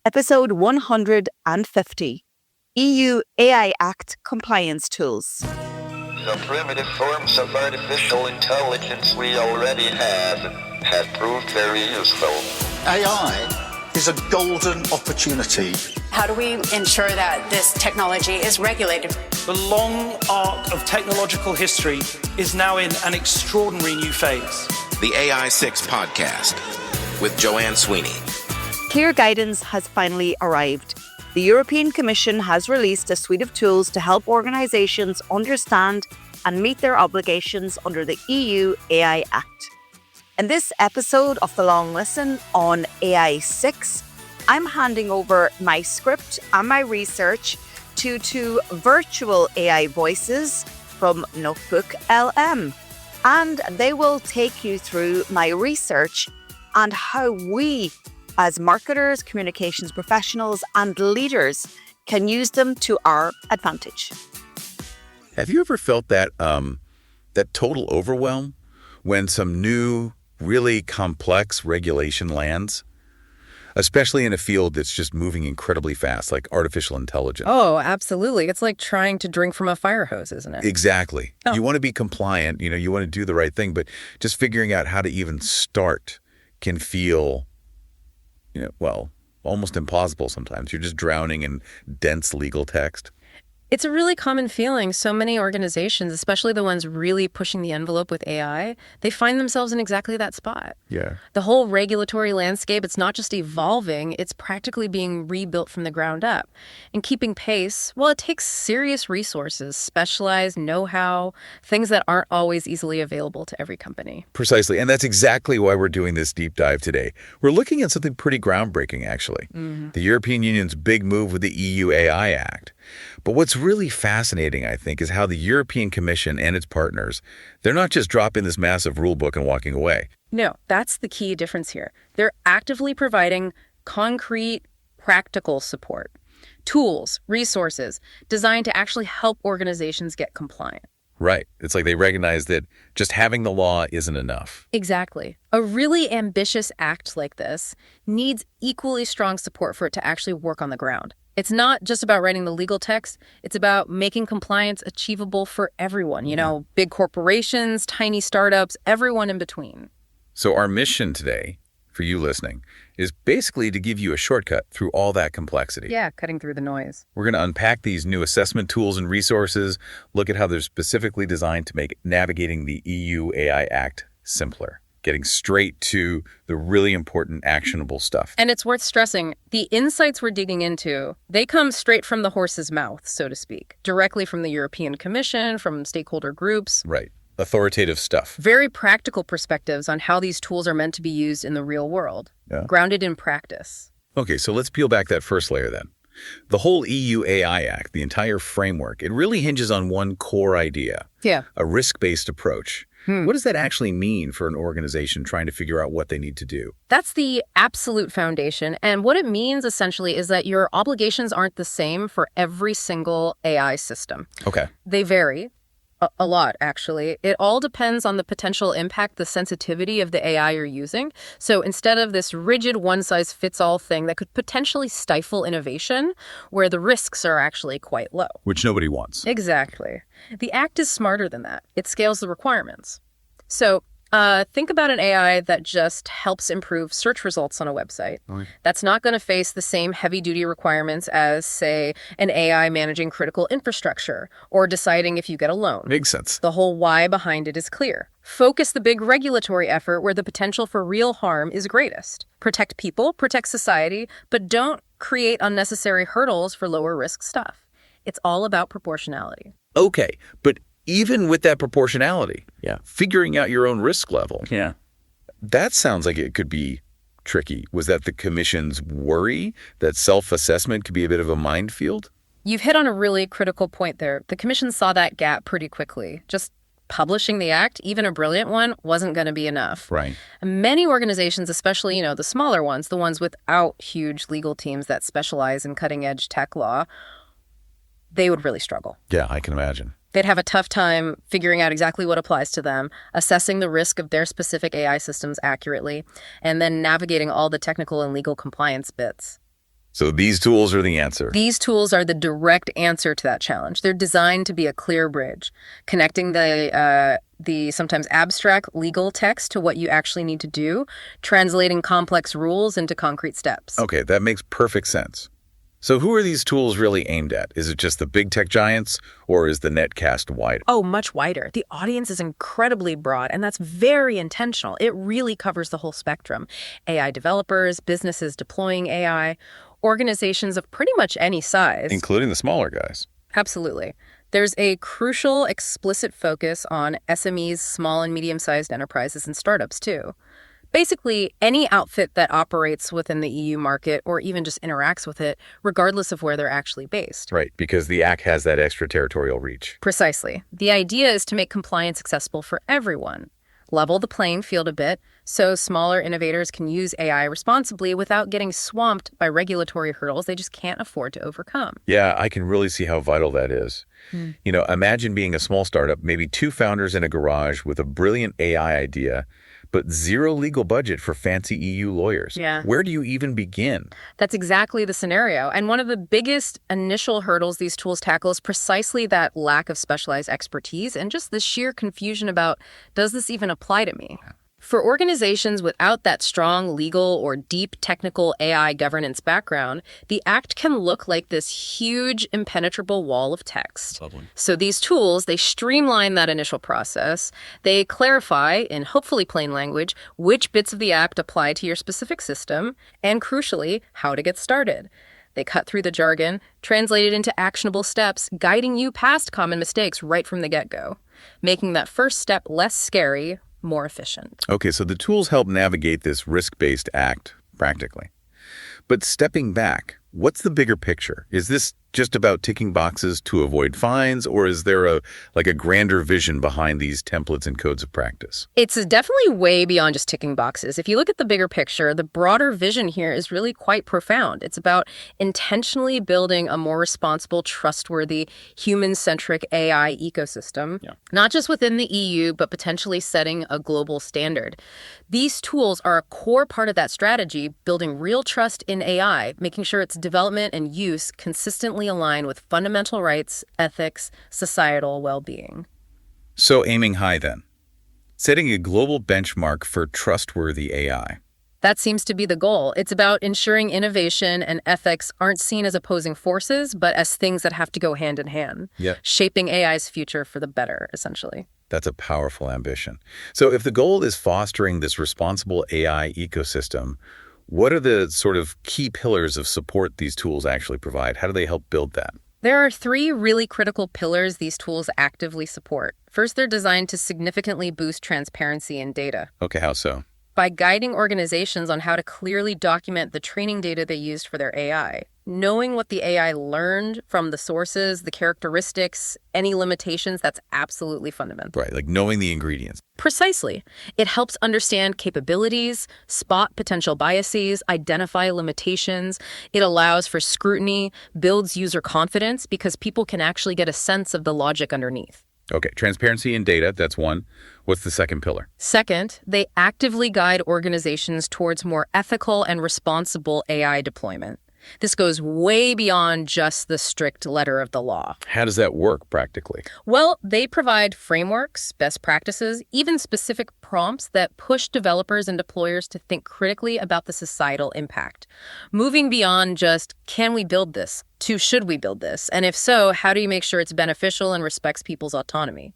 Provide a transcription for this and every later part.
Episode 150, EU AI Act Compliance Tools. The primitive forms of artificial intelligence we already have proved very useful. AI is a golden opportunity. How do we ensure that this technology is regulated? The long arc of technological history is now in an extraordinary new phase. The AI 6 podcast with Joanne Sweeney. Clear guidance has finally arrived. The European Commission has released a suite of tools to help organisations understand and meet their obligations under the EU AI Act. In this episode of The Long Listen on AI 6, I'm handing over my script and my research to two virtual AI voices from Notebook LM, and they will take you through my research and how we, as marketers, communications professionals, and leaders, can use them to our advantage. Have you ever felt that total overwhelm when some new, really complex regulation lands? Especially in a field that's just moving incredibly fast, like artificial intelligence. Oh, absolutely. It's like trying to drink from a fire hose, isn't it? Exactly. Oh. You want to be compliant, you want to do the right thing, but just figuring out how to even start can feel, almost impossible sometimes. You're just drowning in dense legal text. It's a really common feeling. So many organizations, especially the ones really pushing the envelope with AI, they find themselves in exactly that spot. Yeah. The whole regulatory landscape, it's not just evolving, it's practically being rebuilt from the ground up. And keeping pace, well, it takes serious resources, specialized know-how, things that aren't always easily available to every company. Precisely. And that's exactly why we're doing this deep dive today. We're looking at something pretty groundbreaking, actually. Mm-hmm. The European Union's big move with the EU AI Act. But what's really fascinating, I think, is how the European Commission and its partners, they're not just dropping this massive rule book and walking away. No, that's the key difference here. They're actively providing concrete, practical support, tools, resources designed to actually help organizations get compliant. Right. It's like they recognize that just having the law isn't enough. Exactly. A really ambitious act like this needs equally strong support for it to actually work on the ground. It's not just about writing the legal text. It's about making compliance achievable for everyone, big corporations, tiny startups, everyone in between. So our mission today, for you listening, is basically to give you a shortcut through all that complexity. Yeah, cutting through the noise. We're going to unpack these new assessment tools and resources, look at how they're specifically designed to make navigating the EU AI Act simpler. Getting straight to the really important actionable stuff. And it's worth stressing, the insights we're digging into, they come straight from the horse's mouth, so to speak, directly from the European Commission, from stakeholder groups. Right. Authoritative stuff. Very practical perspectives on how these tools are meant to be used in the real world, grounded in practice. Okay, so let's peel back that first layer then. The whole EU AI Act, the entire framework, it really hinges on one core idea. Yeah. A risk-based approach. What does that actually mean for an organization trying to figure out what they need to do? That's the absolute foundation. And what it means essentially is that your obligations aren't the same for every single AI system. Okay. They vary. A lot, actually. It all depends on the potential impact, the sensitivity of the AI you're using. So instead of this rigid one-size-fits-all thing that could potentially stifle innovation, where the risks are actually quite low. Which nobody wants. Exactly. The Act is smarter than that. It scales the requirements. So think about an AI that just helps improve search results on a website. Okay. That's not going to face the same heavy-duty requirements as, say, an AI managing critical infrastructure or deciding if you get a loan. Makes sense. The whole why behind it is clear. Focus the big regulatory effort where the potential for real harm is greatest. Protect people, protect society, but don't create unnecessary hurdles for lower-risk stuff. It's all about proportionality. Okay, but even with that proportionality, figuring out your own risk level, that sounds like it could be tricky. Was that the Commission's worry that self-assessment could be a bit of a minefield? You've hit on a really critical point there. The Commission saw that gap pretty quickly. Just publishing the act, even a brilliant one, wasn't going to be enough. Right. Many organizations, especially, the smaller ones, the ones without huge legal teams that specialize in cutting-edge tech law, they would really struggle. Yeah, I can imagine. They'd have a tough time figuring out exactly what applies to them, assessing the risk of their specific AI systems accurately, and then navigating all the technical and legal compliance bits. So these tools are the answer. These tools are the direct answer to that challenge. They're designed to be a clear bridge, connecting the sometimes abstract legal text to what you actually need to do, translating complex rules into concrete steps. Okay, that makes perfect sense. So who are these tools really aimed at? Is it just the big tech giants, or is the net cast wide? Oh, much wider. The audience is incredibly broad, and that's very intentional. It really covers the whole spectrum. AI developers, businesses deploying AI, organizations of pretty much any size. Including the smaller guys. Absolutely. There's a crucial, explicit focus on SMEs, small and medium-sized enterprises, and startups, too. Basically, any outfit that operates within the EU market or even just interacts with it, regardless of where they're actually based. Right, because the Act has that extraterritorial reach. Precisely. The idea is to make compliance accessible for everyone, level the playing field a bit so smaller innovators can use AI responsibly without getting swamped by regulatory hurdles they just can't afford to overcome. Yeah, I can really see how vital that is. Imagine being a small startup, maybe 2 founders in a garage with a brilliant AI idea, but zero legal budget for fancy EU lawyers. Yeah. Where do you even begin? That's exactly the scenario. And one of the biggest initial hurdles these tools tackle is precisely that lack of specialized expertise and just the sheer confusion about, does this even apply to me? For organizations without that strong legal or deep technical AI governance background, the Act can look like this huge, impenetrable wall of text. Lovely. So these tools, they streamline that initial process. They clarify, in hopefully plain language, which bits of the Act apply to your specific system, and crucially, how to get started. They cut through the jargon, translate it into actionable steps, guiding you past common mistakes right from the get-go, making that first step less scary, more efficient. Okay, so the tools help navigate this risk-based act, practically. But stepping back, what's the bigger picture? Is this just about ticking boxes to avoid fines, or is there a grander vision behind these templates and codes of practice? It's definitely way beyond just ticking boxes. If you look at the bigger picture, the broader vision here is really quite profound. It's about intentionally building a more responsible, trustworthy, human-centric AI ecosystem, not just within the EU, but potentially setting a global standard. These tools are a core part of that strategy, building real trust in AI, making sure its development and use consistently align with fundamental rights, ethics, societal well-being. So aiming high then. Setting a global benchmark for trustworthy AI. That seems to be the goal. It's about ensuring innovation and ethics aren't seen as opposing forces, but as things that have to go hand in hand. Yeah. Shaping AI's future for the better, essentially. That's a powerful ambition. So if the goal is fostering this responsible AI ecosystem, what are the sort of key pillars of support these tools actually provide? How do they help build that? There are 3 really critical pillars these tools actively support. First, they're designed to significantly boost transparency in data. Okay, how so? By guiding organizations on how to clearly document the training data they used for their AI. Knowing what the AI learned from the sources, the characteristics, any limitations, that's absolutely fundamental. Right, like knowing the ingredients. Precisely. It helps understand capabilities, spot potential biases, identify limitations. It allows for scrutiny, builds user confidence because people can actually get a sense of the logic underneath. Okay, transparency in data, that's one. What's the second pillar? Second, they actively guide organizations towards more ethical and responsible AI deployment. This goes way beyond just the strict letter of the law. How does that work practically? Well, they provide frameworks, best practices, even specific prompts that push developers and deployers to think critically about the societal impact. Moving beyond just, can we build this, to should we build this? And if so, how do you make sure it's beneficial and respects people's autonomy?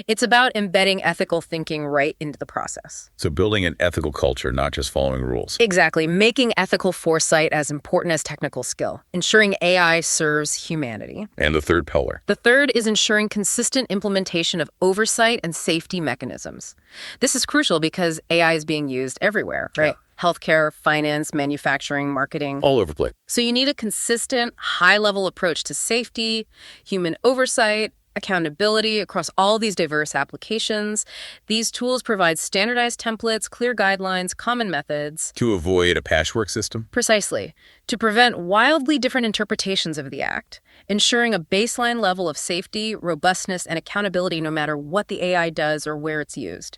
It's about embedding ethical thinking right into the process. So building an ethical culture, not just following rules. Exactly. Making ethical foresight as important as technical skill. Ensuring AI serves humanity. And the third pillar? The third is ensuring consistent implementation of oversight and safety mechanisms. This is crucial because AI is being used everywhere, right? Yeah. Healthcare, finance, manufacturing, marketing. All over the place. So you need a consistent, high-level approach to safety, human oversight, accountability across all these diverse applications. These tools provide standardized templates, clear guidelines, common methods. To avoid a patchwork system? Precisely. To prevent wildly different interpretations of the Act, ensuring a baseline level of safety, robustness, and accountability no matter what the AI does or where it's used.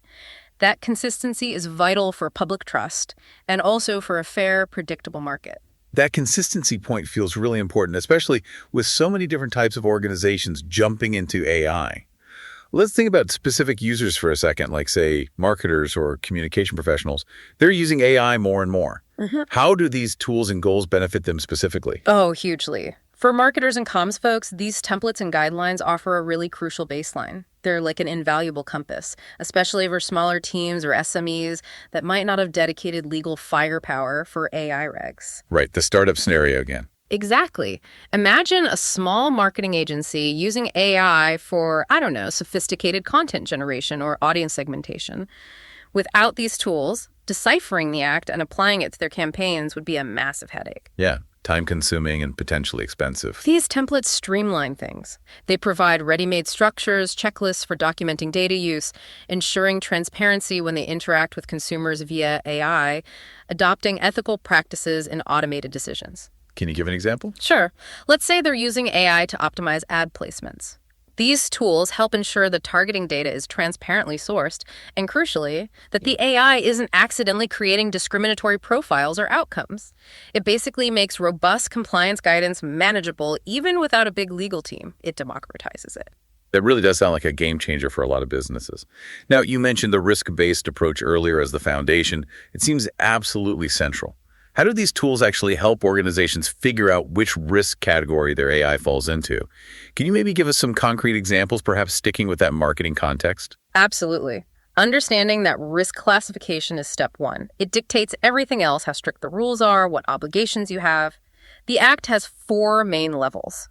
That consistency is vital for public trust and also for a fair, predictable market. That consistency point feels really important, especially with so many different types of organizations jumping into AI. Let's think about specific users for a second, like, say, marketers or communication professionals. They're using AI more and more. How do these tools and goals benefit them specifically? Oh, hugely. For marketers and comms folks, these templates and guidelines offer a really crucial baseline. They're like an invaluable compass, especially for smaller teams or SMEs that might not have dedicated legal firepower for AI regs. Right, the startup scenario again. Exactly. Imagine a small marketing agency using AI for, I don't know, sophisticated content generation or audience segmentation. Without these tools, deciphering the act and applying it to their campaigns would be a massive headache. Yeah, time-consuming and potentially expensive. These templates streamline things. They provide ready-made structures, checklists for documenting data use, ensuring transparency when they interact with consumers via AI, adopting ethical practices in automated decisions. Can you give an example? Sure. Let's say they're using AI to optimize ad placements. These tools help ensure the targeting data is transparently sourced, and crucially, that the AI isn't accidentally creating discriminatory profiles or outcomes. It basically makes robust compliance guidance manageable even without a big legal team. It democratizes it. That really does sound like a game changer for a lot of businesses. Now, you mentioned the risk-based approach earlier as the foundation. It seems absolutely central. How do these tools actually help organizations figure out which risk category their AI falls into? Can you maybe give us some concrete examples, perhaps sticking with that marketing context? Absolutely. Understanding that risk classification is step one. It dictates everything else, how strict the rules are, what obligations you have. The Act has 4 main levels: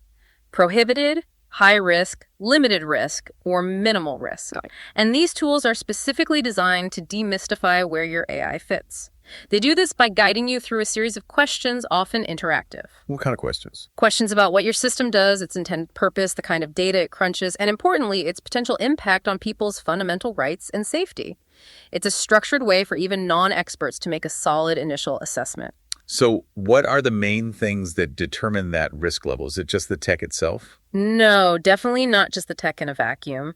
prohibited, high risk, limited risk, or minimal risk. And these tools are specifically designed to demystify where your AI fits. They do this by guiding you through a series of questions, often interactive. What kind of questions? Questions about what your system does, its intended purpose, the kind of data it crunches, and importantly, its potential impact on people's fundamental rights and safety. It's a structured way for even non-experts to make a solid initial assessment. So what are the main things that determine that risk level? Is it just the tech itself? No, definitely not just the tech in a vacuum.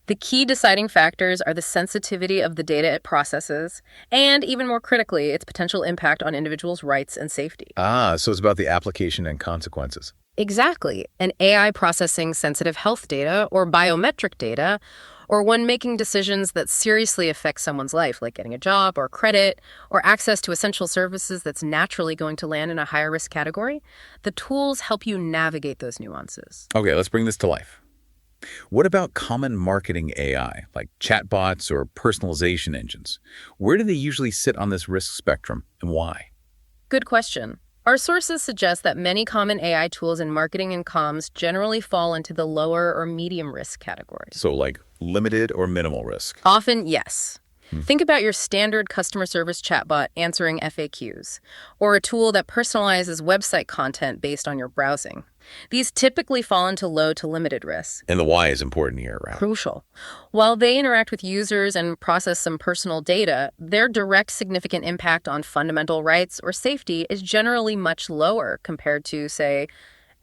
The key deciding factors are the sensitivity of the data it processes, and even more critically, its potential impact on individuals' rights and safety. So it's about the application and consequences. Exactly. An AI processing sensitive health data or biometric data, or when making decisions that seriously affect someone's life, like getting a job or credit or access to essential services that's naturally going to land in a higher risk category, the tools help you navigate those nuances. Okay, let's bring this to life. What about common marketing AI, like chatbots or personalization engines? Where do they usually sit on this risk spectrum, and why? Good question. Our sources suggest that many common AI tools in marketing and comms generally fall into the lower or medium risk categories. So like limited or minimal risk? Often, yes. Think about your standard customer service chatbot answering FAQs, or a tool that personalizes website content based on your browsing. These typically fall into low to limited risk. And the why is important here, right? Crucial. While they interact with users and process some personal data, their direct significant impact on fundamental rights or safety is generally much lower compared to, say,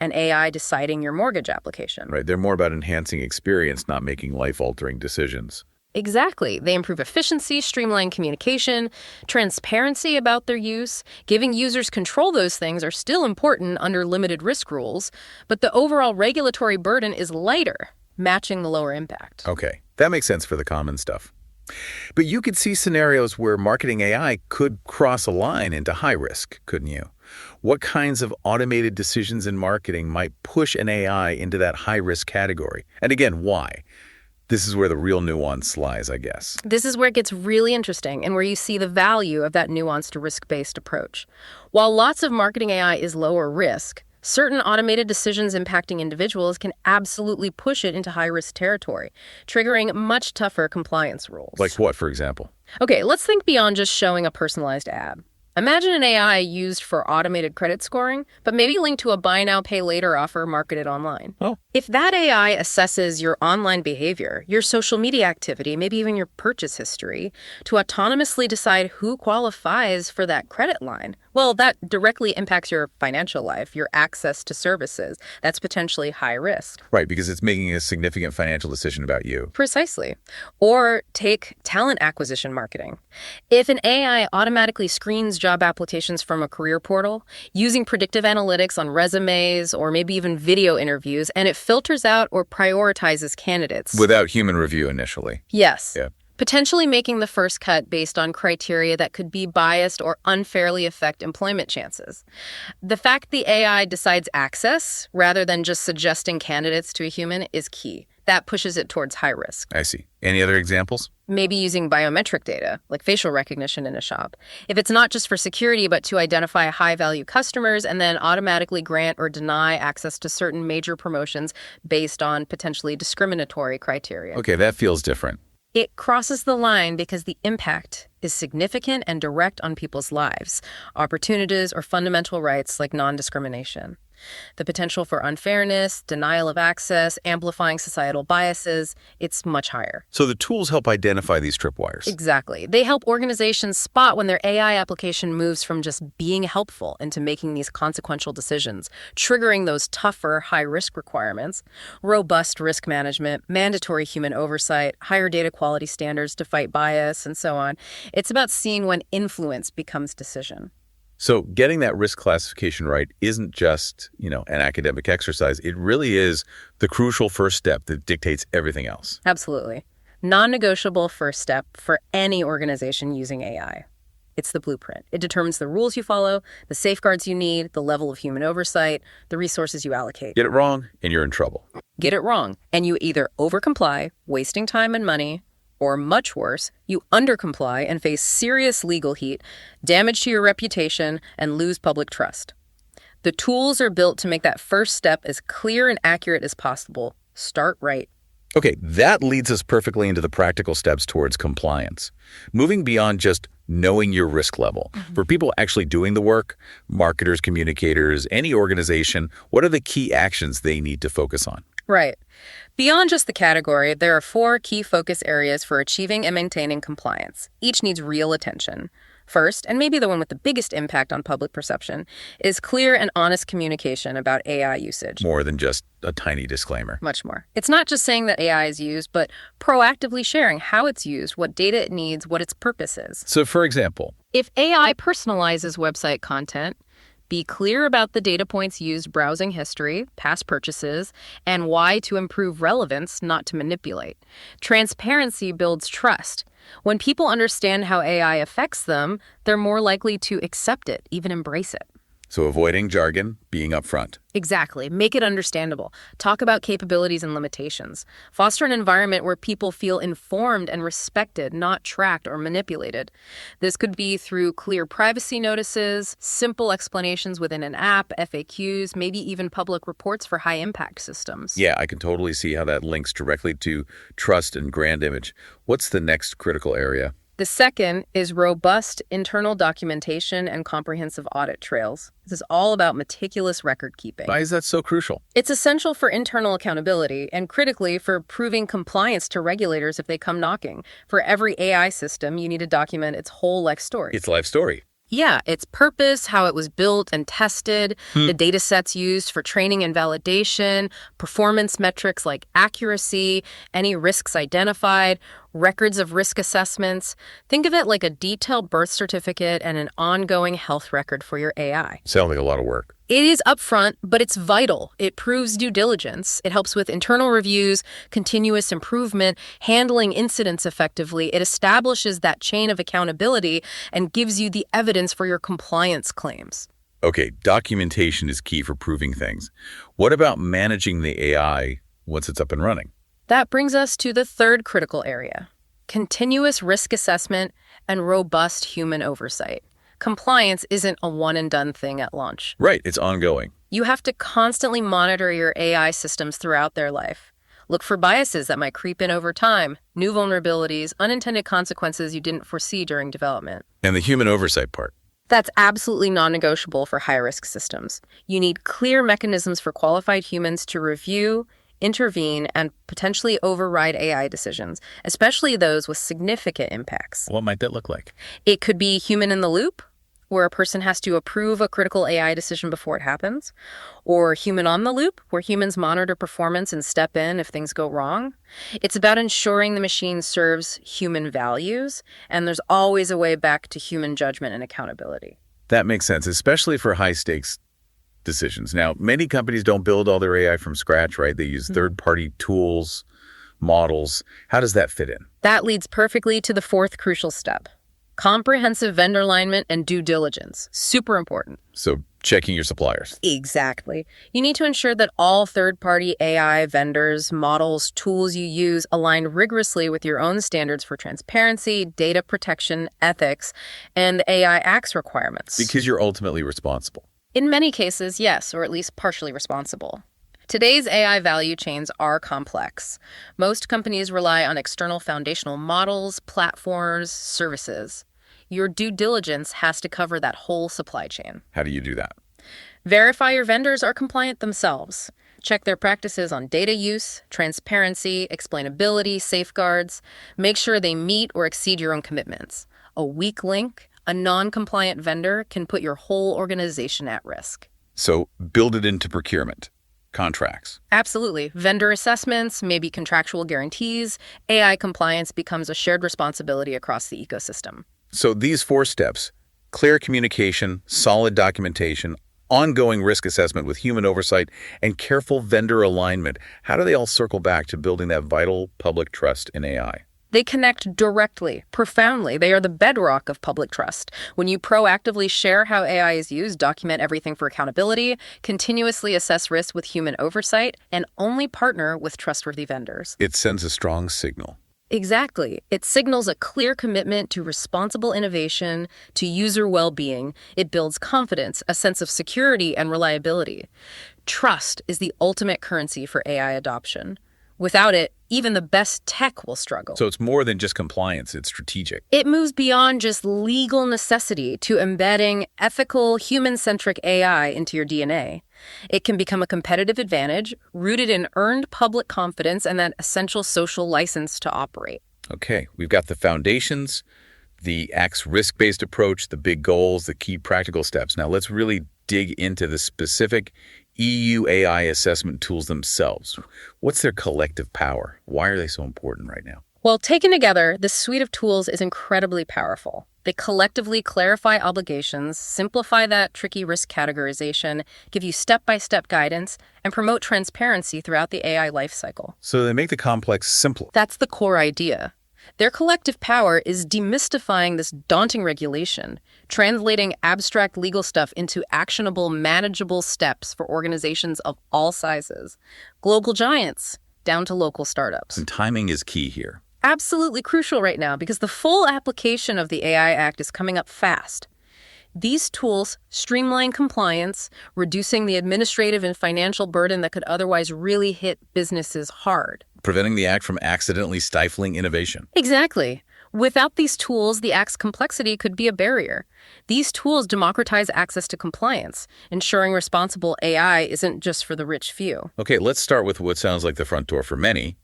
an AI deciding your mortgage application. Right, they're more about enhancing experience, not making life-altering decisions. Exactly. They improve efficiency, streamline communication, transparency about their use. Giving users control those things are still important under limited risk rules, but the overall regulatory burden is lighter, matching the lower impact. Okay, that makes sense for the common stuff. But you could see scenarios where marketing AI could cross a line into high risk, couldn't you? What kinds of automated decisions in marketing might push an AI into that high risk category? And again, why? This is where the real nuance lies, I guess. This is where it gets really interesting and where you see the value of that nuanced risk-based approach. While lots of marketing AI is lower risk, certain automated decisions impacting individuals can absolutely push it into high-risk territory, triggering much tougher compliance rules. Like what, for example? Okay, let's think beyond just showing a personalized ad. Imagine an AI used for automated credit scoring, but maybe linked to a buy now, pay later offer marketed online. Oh. If that AI assesses your online behavior, your social media activity, maybe even your purchase history, to autonomously decide who qualifies for that credit line, Well, that directly impacts your financial life, your access to services. That's potentially high risk. Right, because it's making a significant financial decision about you. Precisely. Or take talent acquisition marketing. If an AI automatically screens job applications from a career portal, using predictive analytics on resumes or maybe even video interviews, and it filters out or prioritizes candidates. Without human review initially. Yes. Yeah. Potentially making the first cut based on criteria that could be biased or unfairly affect employment chances. The fact the AI decides access rather than just suggesting candidates to a human is key. That pushes it towards high risk. I see. Any other examples? Maybe using biometric data, like facial recognition in a shop. If it's not just for security, but to identify high-value customers and then automatically grant or deny access to certain major promotions based on potentially discriminatory criteria. Okay, that feels different. It crosses the line because the impact is significant and direct on people's lives, opportunities, or fundamental rights like non-discrimination. The potential for unfairness, denial of access, amplifying societal biases, it's much higher. So the tools help identify these tripwires. Exactly. They help organizations spot when their AI application moves from just being helpful into making these consequential decisions, triggering those tougher high-risk requirements, robust risk management, mandatory human oversight, higher data quality standards to fight bias, and so on. It's about seeing when influence becomes decision. So getting that risk classification right isn't just, an academic exercise. It really is the crucial first step that dictates everything else. Absolutely. Non-negotiable first step for any organization using AI. It's the blueprint. It determines the rules you follow, the safeguards you need, the level of human oversight, the resources you allocate. Get it wrong, and you're in trouble. Get it wrong, and you either overcomply, wasting time and money, or much worse, you undercomply and face serious legal heat, damage to your reputation, and lose public trust. The tools are built to make that first step as clear and accurate as possible. Start right. Okay, that leads us perfectly into the practical steps towards compliance. Moving beyond just knowing your risk level. For people actually doing the work, marketers, communicators, any organization, what are the key actions they need to focus on? Right. Beyond just the category, there are 4 key focus areas for achieving and maintaining compliance. Each needs real attention. First, and maybe the one with the biggest impact on public perception, is clear and honest communication about AI usage. More than just a tiny disclaimer. Much more. It's not just saying that AI is used, but proactively sharing how it's used, what data it needs, what its purpose is. So, for example, if AI personalizes website content, be clear about the data points used, browsing history, past purchases, and why to improve relevance, not to manipulate. Transparency builds trust. When people understand how AI affects them, they're more likely to accept it, even embrace it. So avoiding jargon, being upfront. Exactly. Make it understandable. Talk about capabilities and limitations. Foster an environment where people feel informed and respected, not tracked or manipulated. This could be through clear privacy notices, simple explanations within an app, FAQs, maybe even public reports for high-impact systems. Yeah, I can totally see how that links directly to trust and brand image. What's the next critical area? The second is robust internal documentation and comprehensive audit trails. This is all about meticulous record keeping. Why is that so crucial? It's essential for internal accountability and critically for proving compliance to regulators if they come knocking. For every AI system, you need to document its whole life story. Its life story. Yeah, its purpose, how it was built and tested, the data sets used for training and validation, performance metrics like accuracy, any risks identified, records of risk assessments. Think of it like a detailed birth certificate and an ongoing health record for your AI. Sounds like a lot of work. It is upfront, but it's vital. It proves due diligence. It helps with internal reviews, continuous improvement, handling incidents effectively. It establishes that chain of accountability and gives you the evidence for your compliance claims. Okay, documentation is key for proving things. What about managing the AI once it's up and running? That brings us to the third critical area: continuous risk assessment and robust human oversight. Compliance isn't a one-and-done thing at launch. Right, it's ongoing. You have to constantly monitor your AI systems throughout their life. Look for biases that might creep in over time, new vulnerabilities, unintended consequences you didn't foresee during development. And the human oversight part. That's absolutely non-negotiable for high-risk systems. You need clear mechanisms for qualified humans to review, intervene, and potentially override AI decisions, especially those with significant impacts. What might that look like? It could be human in the loop, where a person has to approve a critical AI decision before it happens, or human on the loop, where humans monitor performance and step in if things go wrong. It's about ensuring the machine serves human values, and there's always a way back to human judgment and accountability. That makes sense, especially for high-stakes decisions. Now, many companies don't build all their AI from scratch, right? They use third-party tools, models. How does that fit in? That leads perfectly to the fourth crucial step: comprehensive vendor alignment and due diligence. Super important. So checking your suppliers. Exactly. You need to ensure that all third-party AI vendors, models, tools you use align rigorously with your own standards for transparency, data protection, ethics, and AI Act's requirements. Because you're ultimately responsible. In many cases, yes, or at least partially responsible. Today's AI value chains are complex. Most companies rely on external foundational models, platforms, services. Your due diligence has to cover that whole supply chain. How do you do that? Verify your vendors are compliant themselves. Check their practices on data use, transparency, explainability, safeguards. Make sure they meet or exceed your own commitments. A weak link, a non-compliant vendor can put your whole organization at risk. So build it into procurement, contracts. Absolutely. Vendor assessments, maybe contractual guarantees. AI compliance becomes a shared responsibility across the ecosystem. So these 4 steps: clear communication, solid documentation, ongoing risk assessment with human oversight, and careful vendor alignment. How do they all circle back to building that vital public trust in AI? They connect directly, profoundly. They are the bedrock of public trust. When you proactively share how AI is used, document everything for accountability, continuously assess risk with human oversight, and only partner with trustworthy vendors. It sends a strong signal. Exactly. It signals a clear commitment to responsible innovation, to user well-being. It builds confidence, a sense of security and reliability. Trust is the ultimate currency for AI adoption. Without it, even the best tech will struggle. So it's more than just compliance, it's strategic. It moves beyond just legal necessity to embedding ethical, human-centric AI into your DNA. It can become a competitive advantage rooted in earned public confidence and that essential social license to operate. Okay, we've got the foundations, the Act's risk-based approach, the big goals, the key practical steps. Now let's really dig into the specific EU AI assessment tools themselves. What's their collective power? Why are they so important right now? Well, taken together, this suite of tools is incredibly powerful. They collectively clarify obligations, simplify that tricky risk categorization, give you step-by-step guidance, and promote transparency throughout the AI lifecycle. So they make the complex simple. That's the core idea. Their collective power is demystifying this daunting regulation, translating abstract legal stuff into actionable, manageable steps for organizations of all sizes, global giants down to local startups. And timing is key here. Absolutely crucial right now because the full application of the AI Act is coming up fast. These tools streamline compliance, reducing the administrative and financial burden that could otherwise really hit businesses hard. Preventing the Act from accidentally stifling innovation. Exactly. Without these tools, the Act's complexity could be a barrier. These tools democratize access to compliance, ensuring responsible AI isn't just for the rich few. Okay, let's start with what sounds like the front door for many,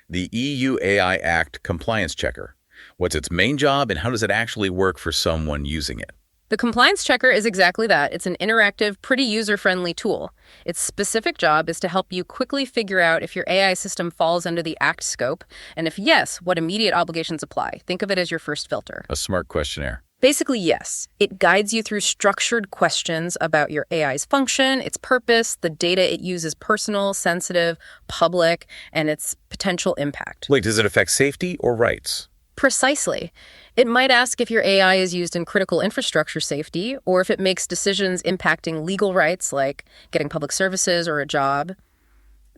the EU AI Act Compliance Checker. What's its main job and how does it actually work for someone using it? The compliance checker is exactly that. It's an interactive, pretty user-friendly tool. Its specific job is to help you quickly figure out if your AI system falls under the Act scope, and if yes, what immediate obligations apply. Think of it as your first filter. A smart questionnaire. Basically, yes. It guides you through structured questions about your AI's function, its purpose, the data it uses personal, sensitive, public, and its potential impact. Wait, does it affect safety or rights? Precisely. It might ask if your AI is used in critical infrastructure safety, or if it makes decisions impacting legal rights like getting public services or a job.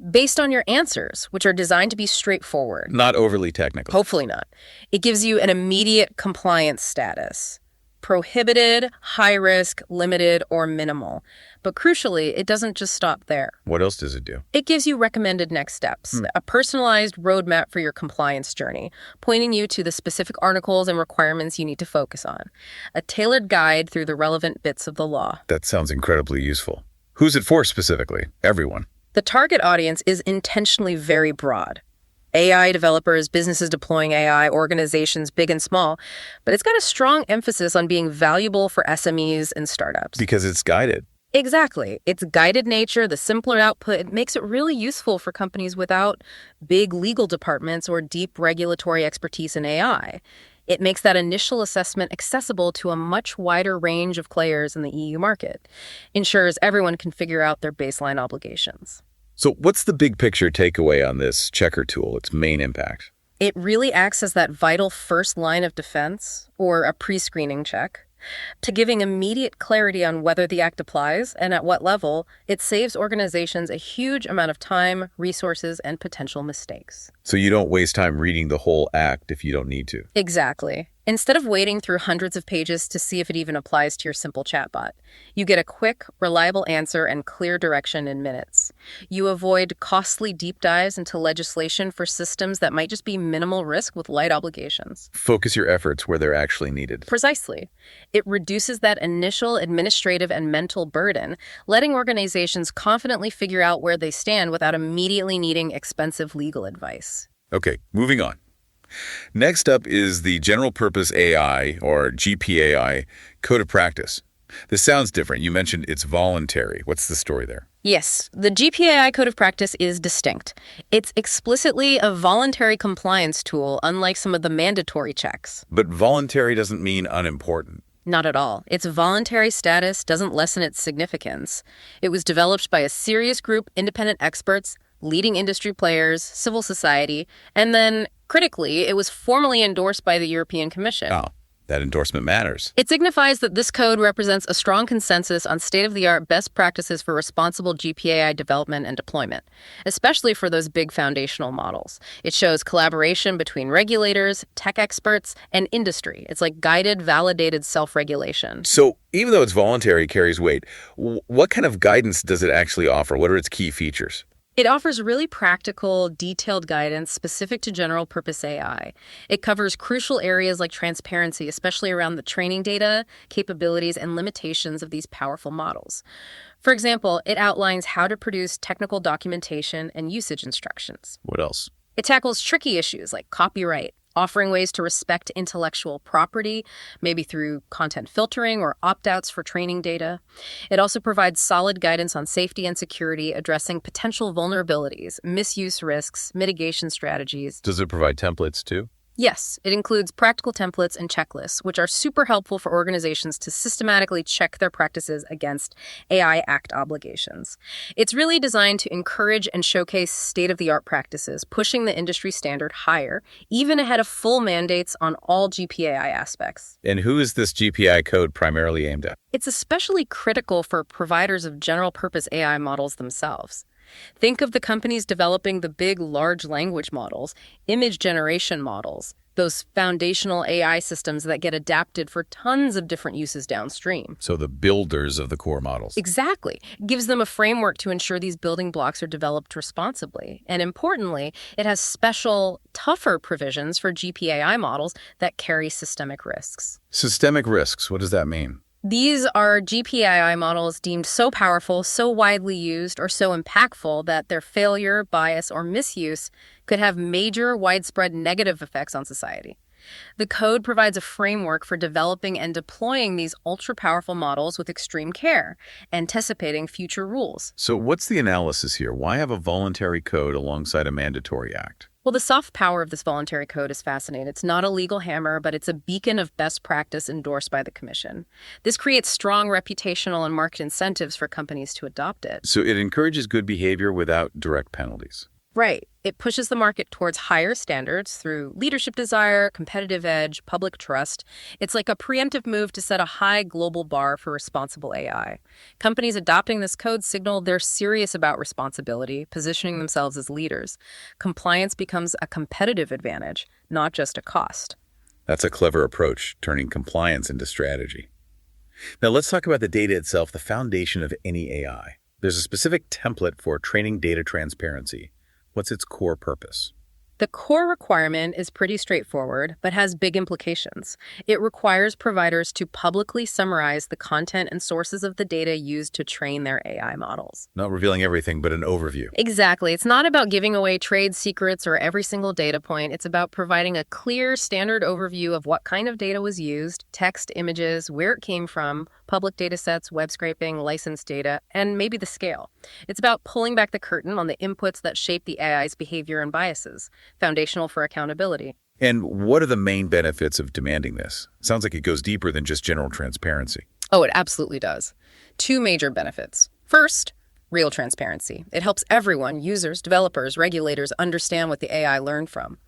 Based on your answers, which are designed to be straightforward. Not overly technical. Hopefully not. It gives you an immediate compliance status. Prohibited, high risk, limited, or minimal. But crucially, it doesn't just stop there. What else does it do? It gives you recommended next steps, a personalized roadmap for your compliance journey, pointing you to the specific articles and requirements you need to focus on. A tailored guide through the relevant bits of the law. That sounds incredibly useful. Who's it for specifically? Everyone. The target audience is intentionally very broad. AI developers, businesses deploying AI, organizations big and small, but it's got a strong emphasis on being valuable for SMEs and startups. Because it's guided. Exactly. Its guided nature, the simpler output, it makes it really useful for companies without big legal departments or deep regulatory expertise in AI. It makes that initial assessment accessible to a much wider range of players in the EU market, ensures everyone can figure out their baseline obligations. So what's the big picture takeaway on this checker tool, its main impact? It really acts as that vital first line of defense, or a pre-screening check, to giving immediate clarity on whether the act applies and at what level. It saves organizations a huge amount of time, resources, and potential mistakes. So you don't waste time reading the whole act if you don't need to. Exactly. Instead of waiting through hundreds of pages to see if it even applies to your simple chatbot, you get a quick, reliable answer and clear direction in minutes. You avoid costly deep dives into legislation for systems that might just be minimal risk with light obligations. Focus your efforts where they're actually needed. Precisely. It reduces that initial administrative and mental burden, letting organizations confidently figure out where they stand without immediately needing expensive legal advice. Okay, moving on. Next up is the General Purpose AI, or GPAI, Code of Practice. This sounds different. You mentioned it's voluntary. What's the story there? Yes, the GPAI Code of Practice is distinct. It's explicitly a voluntary compliance tool, unlike some of the mandatory checks. But voluntary doesn't mean unimportant. Not at all. Its voluntary status doesn't lessen its significance. It was developed by a serious group, independent experts, leading industry players, civil society, and then, critically, it was formally endorsed by the European Commission. Oh, that endorsement matters. It signifies that this code represents a strong consensus on state-of-the-art best practices for responsible GPAI development and deployment, especially for those big foundational models. It shows collaboration between regulators, tech experts, and industry. It's like guided, validated self-regulation. So even though it's voluntary, it carries weight. What kind of guidance does it actually offer? What are its key features? It offers really practical, detailed guidance specific to general-purpose AI. It covers crucial areas like transparency, especially around the training data, capabilities, and limitations of these powerful models. For example, it outlines how to produce technical documentation and usage instructions. What else? It tackles tricky issues like copyright, offering ways to respect intellectual property, maybe through content filtering or opt-outs for training data. It also provides solid guidance on safety and security, addressing potential vulnerabilities, misuse risks, mitigation strategies. Does it provide templates too? Yes, it includes practical templates and checklists, which are super helpful for organizations to systematically check their practices against AI Act obligations. It's really designed to encourage and showcase state-of-the-art practices, pushing the industry standard higher, even ahead of full mandates on all GPAI aspects. And who is this GPI code primarily aimed at? It's especially critical for providers of general-purpose AI models themselves. Think of the companies developing the big large language models, image generation models, those foundational AI systems that get adapted for tons of different uses downstream. So the builders of the core models. Exactly. It gives them a framework to ensure these building blocks are developed responsibly. And importantly, it has special, tougher provisions for GPAI models that carry systemic risks. Systemic risks, what does that mean? These are GPAI models deemed so powerful, so widely used, or so impactful that their failure, bias, or misuse could have major, widespread negative effects on society. The code provides a framework for developing and deploying these ultra-powerful models with extreme care, anticipating future rules. So what's the analysis here? Why have a voluntary code alongside a mandatory act? Well, the soft power of this voluntary code is fascinating. It's not a legal hammer, but it's a beacon of best practice endorsed by the Commission. This creates strong reputational and market incentives for companies to adopt it. So it encourages good behavior without direct penalties. Right. It pushes the market towards higher standards through leadership desire, competitive edge, public trust. It's like a preemptive move to set a high global bar for responsible AI. Companies adopting this code signal they're serious about responsibility, positioning themselves as leaders. Compliance becomes a competitive advantage, not just a cost. That's a clever approach, turning compliance into strategy. Now let's talk about the data itself, the foundation of any AI. There's a specific template for training data transparency. What's its core purpose? The core requirement is pretty straightforward, but has big implications. It requires providers to publicly summarize the content and sources of the data used to train their AI models. Not revealing everything, but an overview. Exactly. It's not about giving away trade secrets or every single data point. It's about providing a clear, standard overview of what kind of data was used, text, images, where it came from, public data sets, web scraping, licensed data, and maybe the scale. It's about pulling back the curtain on the inputs that shape the AI's behavior and biases, foundational for accountability. And what are the main benefits of demanding this? Sounds like it goes deeper than just general transparency. Oh, it absolutely does. Two major benefits. First, real transparency. It helps everyone, users, developers, regulators, understand what the AI learned from.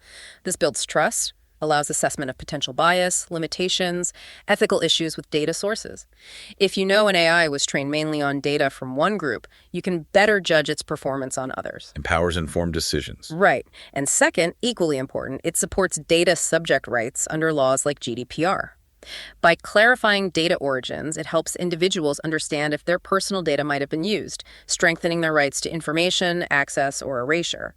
This builds trust, allows assessment of potential bias, limitations, ethical issues with data sources. If you know an AI was trained mainly on data from one group, you can better judge its performance on others. Empowers informed decisions. Right. And second, equally important, it supports data subject rights under laws like GDPR. By clarifying data origins, it helps individuals understand if their personal data might have been used, strengthening their rights to information, access, or erasure.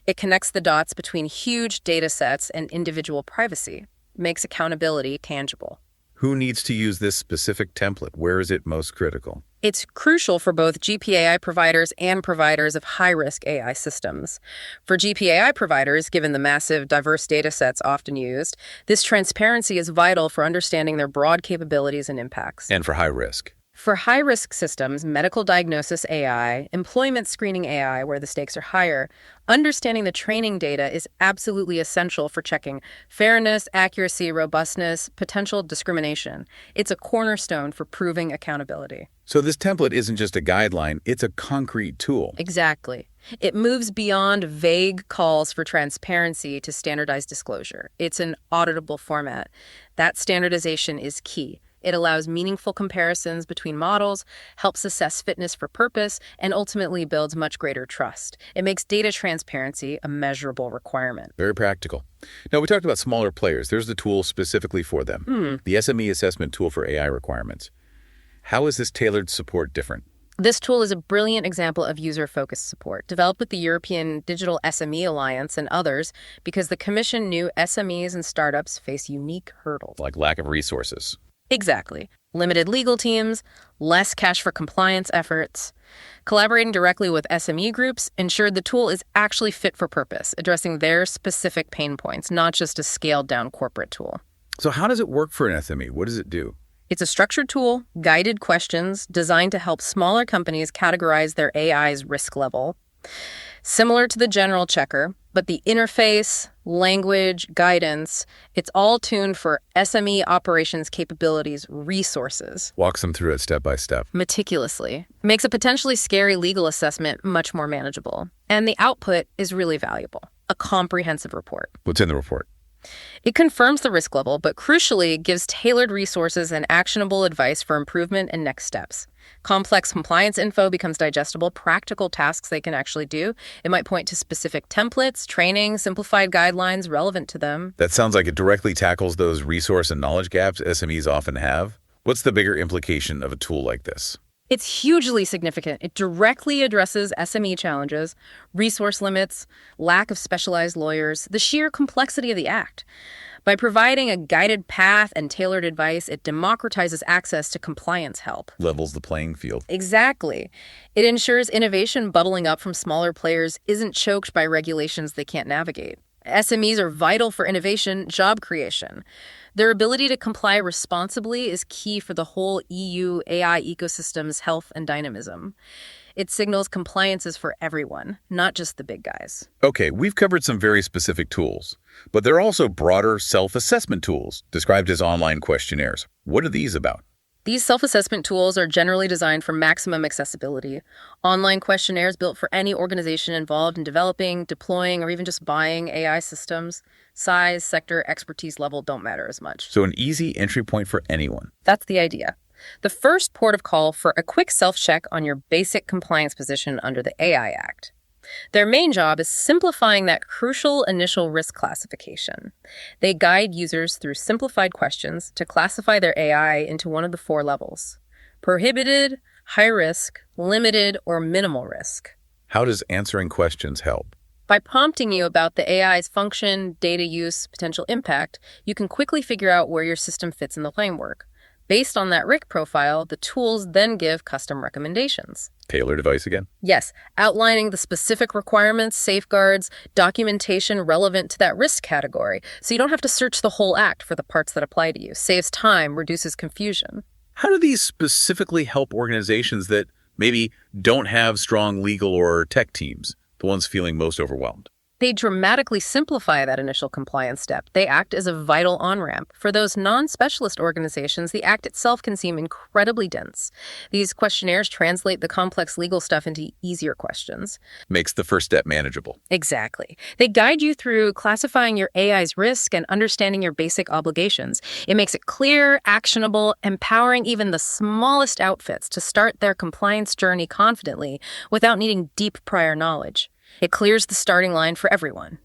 It connects the dots between huge data sets and individual privacy, makes accountability tangible. Who needs to use this specific template? Where is it most critical? It's crucial for both GPAI providers and providers of high-risk AI systems. For GPAI providers, given the massive, diverse data sets often used, this transparency is vital for understanding their broad capabilities and impacts. And for high risk? For high-risk systems, medical diagnosis AI, employment screening AI, where the stakes are higher, understanding the training data is absolutely essential for checking fairness, accuracy, robustness, potential discrimination. It's a cornerstone for proving accountability. So this template isn't just a guideline, it's a concrete tool. Exactly. It moves beyond vague calls for transparency to standardized disclosure. It's an auditable format. That standardization is key. It allows meaningful comparisons between models, helps assess fitness for purpose, and ultimately builds much greater trust. It makes data transparency a measurable requirement. Very practical. Now, we talked about smaller players. There's the tool specifically for them, the SME Assessment Tool for AI requirements. How is this tailored support different? This tool is a brilliant example of user-focused support, developed with the European Digital SME Alliance and others because the Commission knew SMEs and startups face unique hurdles. Like lack of resources. Exactly. Limited legal teams, less cash for compliance efforts. Collaborating directly with SME groups ensured the tool is actually fit for purpose, addressing their specific pain points, not just a scaled-down corporate tool. So how does it work for an SME? What does it do? It's a structured tool, guided questions, designed to help smaller companies categorize their AI's risk level. Similar to the general checker, but the interface, language, guidance, it's all tuned for SME operations capabilities resources. Walks them through it step by step. Meticulously. Makes a potentially scary legal assessment much more manageable. And the output is really valuable. A comprehensive report. What's in the report? It confirms the risk level, but crucially gives tailored resources and actionable advice for improvement and next steps. Complex compliance info becomes digestible, practical tasks they can actually do. It might point to specific templates, training, simplified guidelines relevant to them. That sounds like it directly tackles those resource and knowledge gaps SMEs often have. What's the bigger implication of a tool like this? It's hugely significant. It directly addresses SME challenges, resource limits, lack of specialized lawyers, the sheer complexity of the act. By providing a guided path and tailored advice, it democratizes access to compliance help. Levels the playing field. Exactly. It ensures innovation bubbling up from smaller players isn't choked by regulations they can't navigate. SMEs are vital for innovation, job creation. Their ability to comply responsibly is key for the whole EU AI ecosystem's health and dynamism. It signals compliance is for everyone, not just the big guys. Okay, we've covered some very specific tools, but there are also broader self-assessment tools, described as online questionnaires. What are these about? These self-assessment tools are generally designed for maximum accessibility. Online questionnaires built for any organization involved in developing, deploying, or even just buying AI systems. Size, sector, expertise level don't matter as much. So an easy entry point for anyone. That's the idea. The first port of call for a quick self-check on your basic compliance position under the AI Act. Their main job is simplifying that crucial initial risk classification. They guide users through simplified questions to classify their AI into one of the 4 levels: prohibited, high risk, limited, or minimal risk. How does answering questions help? By prompting you about the AI's function, data use, potential impact, you can quickly figure out where your system fits in the framework. Based on that risk profile, the tools then give custom recommendations. Tailored advice again? Yes, outlining the specific requirements, safeguards, documentation relevant to that risk category, so you don't have to search the whole act for the parts that apply to you. Saves time, reduces confusion. How do these specifically help organizations that maybe don't have strong legal or tech teams, the ones feeling most overwhelmed? They dramatically simplify that initial compliance step. They act as a vital on-ramp. For those non-specialist organizations, the act itself can seem incredibly dense. These questionnaires translate the complex legal stuff into easier questions. Makes the first step manageable. Exactly. They guide you through classifying your AI's risk and understanding your basic obligations. It makes it clear, actionable, empowering even the smallest outfits to start their compliance journey confidently without needing deep prior knowledge. It clears the starting line for everyone.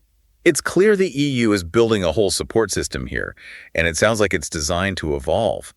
It's clear the EU is building a whole support system here, and it sounds like it's designed to evolve.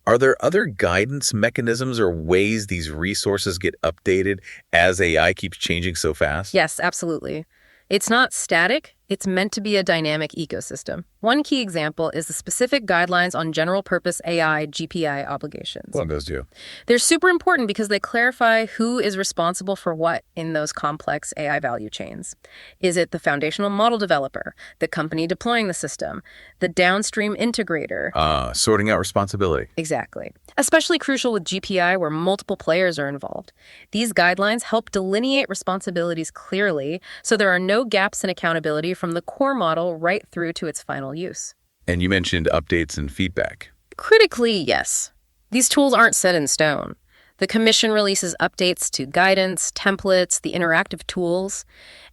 Are there other guidance mechanisms or ways these resources get updated as AI keeps changing so fast? Yes, absolutely. It's not static. It's meant to be a dynamic ecosystem. One key example is the specific guidelines on general-purpose AI GPAI obligations. What those do? They're super important because they clarify who is responsible for what in those complex AI value chains. Is it the foundational model developer, the company deploying the system, the downstream integrator? Sorting out responsibility. Exactly. Especially crucial with GPAI where multiple players are involved. These guidelines help delineate responsibilities clearly so there are no gaps in accountability from the core model right through to its final use. And you mentioned updates and feedback. Critically, yes. These tools aren't set in stone. The Commission releases updates to guidance, templates, the interactive tools.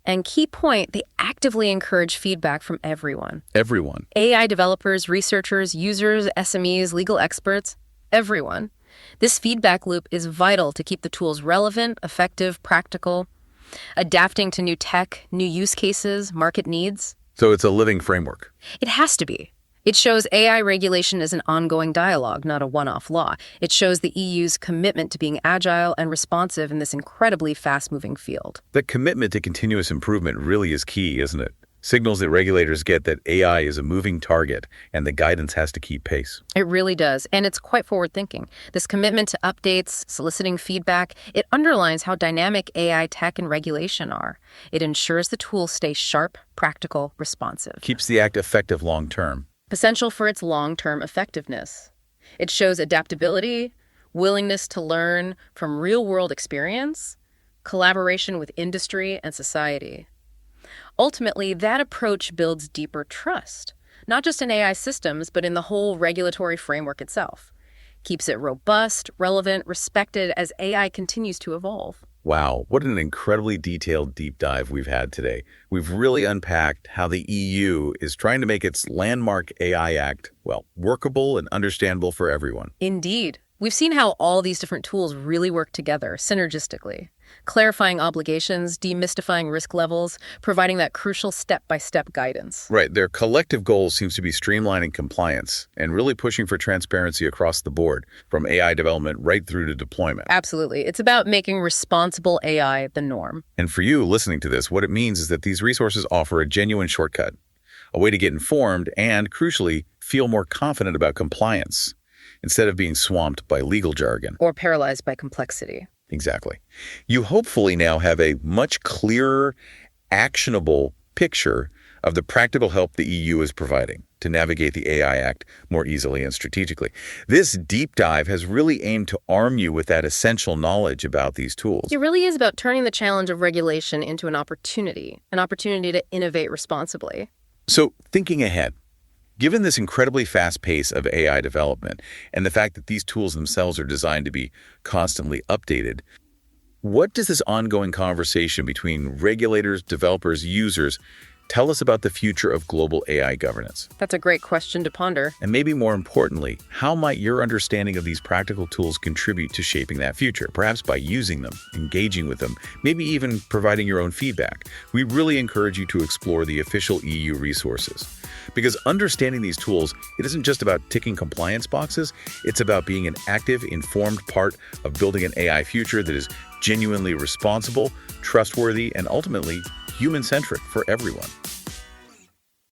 And key point, they actively encourage feedback from everyone. Everyone. AI developers, researchers, users, SMEs, legal experts, everyone. This feedback loop is vital to keep the tools relevant, effective, practical, adapting to new tech, new use cases, market needs. So it's a living framework. It has to be. It shows AI regulation as an ongoing dialogue, not a one-off law. It shows the EU's commitment to being agile and responsive in this incredibly fast-moving field. The commitment to continuous improvement really is key, isn't it? Signals that regulators get that AI is a moving target and the guidance has to keep pace. It really does, and it's quite forward-thinking. This commitment to updates, soliciting feedback, it underlines how dynamic AI tech and regulation are. It ensures the tools stay sharp, practical, responsive. Keeps the act effective long-term. Essential for its long-term effectiveness. It shows adaptability, willingness to learn from real-world experience, collaboration with industry and society. Ultimately, that approach builds deeper trust, not just in AI systems, but in the whole regulatory framework itself. Keeps it robust, relevant, respected as AI continues to evolve. Wow, what an incredibly detailed deep dive we've had today. We've really unpacked how the EU is trying to make its landmark AI Act, well, workable and understandable for everyone. Indeed. We've seen how all these different tools really work together synergistically, clarifying obligations, demystifying risk levels, providing that crucial step-by-step guidance. Right. Their collective goal seems to be streamlining compliance and really pushing for transparency across the board, from AI development right through to deployment. Absolutely. It's about making responsible AI the norm. And for you listening to this, what it means is that these resources offer a genuine shortcut, a way to get informed and, crucially, feel more confident about compliance, instead of being swamped by legal jargon. Or paralyzed by complexity. Exactly. You hopefully now have a much clearer, actionable picture of the practical help the EU is providing to navigate the AI Act more easily and strategically. This deep dive has really aimed to arm you with that essential knowledge about these tools. It really is about turning the challenge of regulation into an opportunity to innovate responsibly. So, thinking ahead, given this incredibly fast pace of AI development and the fact that these tools themselves are designed to be constantly updated, what does this ongoing conversation between regulators, developers, users tell us about the future of global AI governance? That's a great question to ponder. And maybe more importantly, how might your understanding of these practical tools contribute to shaping that future? Perhaps by using them, engaging with them, maybe even providing your own feedback. We really encourage you to explore the official EU resources. Because understanding these tools, it isn't just about ticking compliance boxes, it's about being an active, informed part of building an AI future that is genuinely responsible, trustworthy, and ultimately human-centric for everyone.